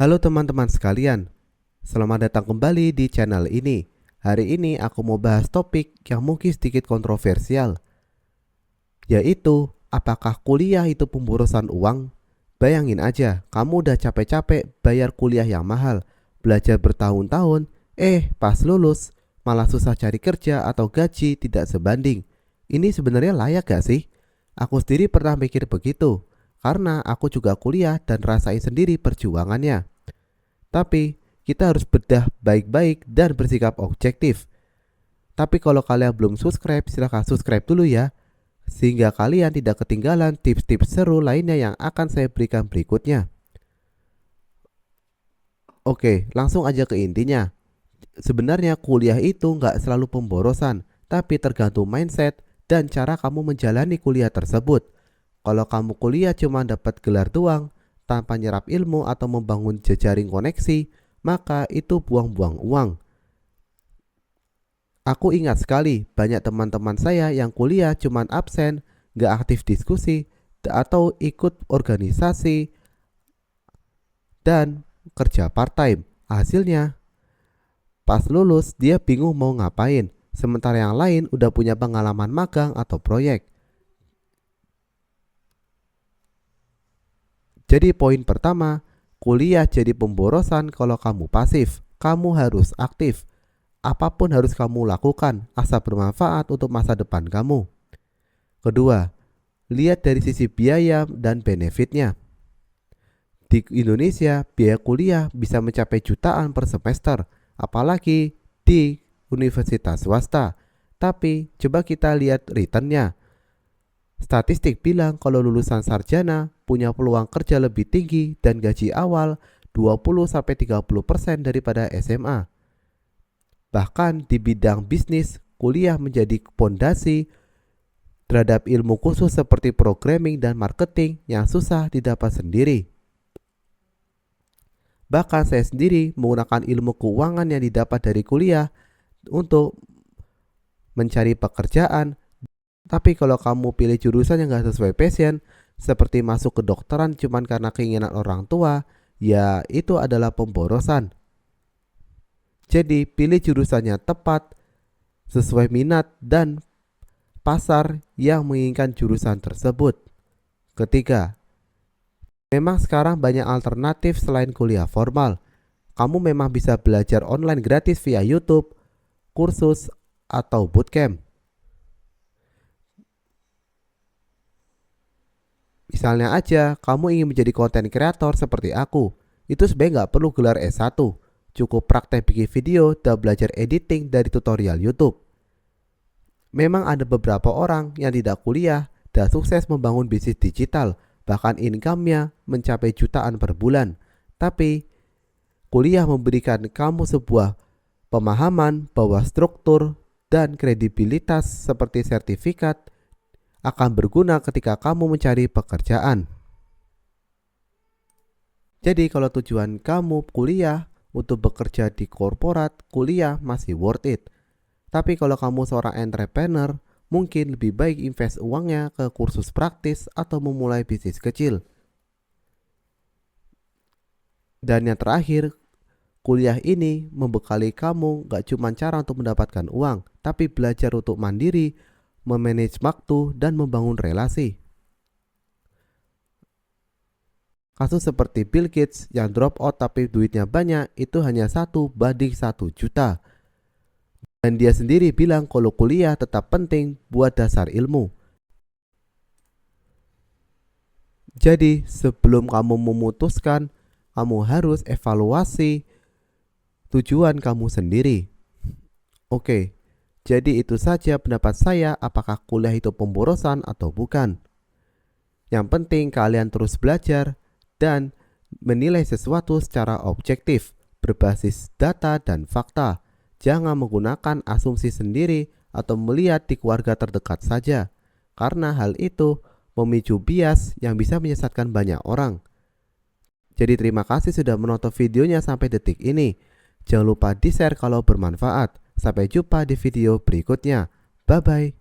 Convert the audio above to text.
Halo teman-teman sekalian, selamat datang kembali di channel ini. Hari ini aku mau bahas topik yang mungkin sedikit kontroversial, yaitu apakah kuliah itu pemborosan uang? Bayangin aja, kamu udah capek-capek bayar kuliah yang mahal, belajar bertahun-tahun, pas lulus malah susah cari kerja atau gaji tidak sebanding. Ini sebenarnya layak gak sih? Aku sendiri pernah mikir begitu, karena aku juga kuliah dan rasain sendiri perjuangannya. Tapi kita harus bedah baik-baik dan bersikap objektif. Tapi kalau kalian belum subscribe, silahkan subscribe dulu ya, sehingga kalian tidak ketinggalan tips-tips seru lainnya yang akan saya berikan berikutnya. Oke, langsung aja ke intinya. Sebenarnya kuliah itu nggak selalu pemborosan, tapi tergantung mindset dan cara kamu menjalani kuliah tersebut. Kalau kamu kuliah cuma dapat gelar doang, tanpa nyerap ilmu atau membangun jejaring koneksi, maka itu buang-buang uang. Aku ingat sekali banyak teman-teman saya yang kuliah cuman absen, gak aktif diskusi, atau ikut organisasi dan kerja part-time. Hasilnya, pas lulus dia bingung mau ngapain, sementara yang lain udah punya pengalaman magang atau proyek. Jadi poin pertama, kuliah jadi pemborosan kalau kamu pasif. Kamu harus aktif. Apapun harus kamu lakukan asal bermanfaat untuk masa depan kamu. Kedua, lihat dari sisi biaya dan benefitnya. Di Indonesia, biaya kuliah bisa mencapai jutaan per semester, apalagi di universitas swasta. Tapi coba kita lihat returnnya. Statistik bilang kalau lulusan sarjana punya peluang kerja lebih tinggi dan gaji awal 20-30% daripada SMA. Bahkan di bidang bisnis, kuliah menjadi pondasi terhadap ilmu khusus seperti programming dan marketing yang susah didapat sendiri. Bahkan saya sendiri menggunakan ilmu keuangan yang didapat dari kuliah untuk mencari pekerjaan. Tapi kalau kamu pilih jurusan yang gak sesuai passion, seperti masuk ke kedokteran cuman karena keinginan orang tua, ya itu adalah pemborosan. Jadi pilih jurusannya tepat, sesuai minat dan pasar yang menginginkan jurusan tersebut. Ketiga, memang sekarang banyak alternatif selain kuliah formal. Kamu memang bisa belajar online gratis via YouTube, kursus, atau bootcamp. Misalnya aja, kamu ingin menjadi konten kreator seperti aku. Itu sebenarnya nggak perlu gelar S1. Cukup praktek bikin video dan belajar editing dari tutorial YouTube. Memang ada beberapa orang yang tidak kuliah dan sukses membangun bisnis digital, bahkan income-nya mencapai jutaan per bulan. Tapi, kuliah memberikan kamu sebuah pemahaman bahwa struktur dan kredibilitas seperti sertifikat akan berguna ketika kamu mencari pekerjaan. Jadi kalau tujuan kamu kuliah untuk bekerja di korporat, kuliah masih worth it. Tapi kalau kamu seorang entrepreneur, mungkin lebih baik invest uangnya ke kursus praktis atau memulai bisnis kecil. Dan yang terakhir, kuliah ini membekali kamu gak cuma cara untuk mendapatkan uang, tapi belajar untuk mandiri, memanage waktu, dan membangun relasi. Kasus seperti Bill Gates yang drop out tapi duitnya banyak itu hanya 1:1 juta. Dan dia sendiri bilang kalau kuliah tetap penting buat dasar ilmu. Jadi sebelum kamu memutuskan, kamu harus evaluasi tujuan kamu sendiri. Oke, jadi itu saja pendapat saya apakah kuliah itu pemborosan atau bukan. Yang penting kalian terus belajar dan menilai sesuatu secara objektif, berbasis data dan fakta. Jangan menggunakan asumsi sendiri atau melihat di keluarga terdekat saja, karena hal itu memicu bias yang bisa menyesatkan banyak orang. Jadi terima kasih sudah menonton videonya sampai detik ini. Jangan lupa di-share kalau bermanfaat. Sampai jumpa di video berikutnya. Bye-bye.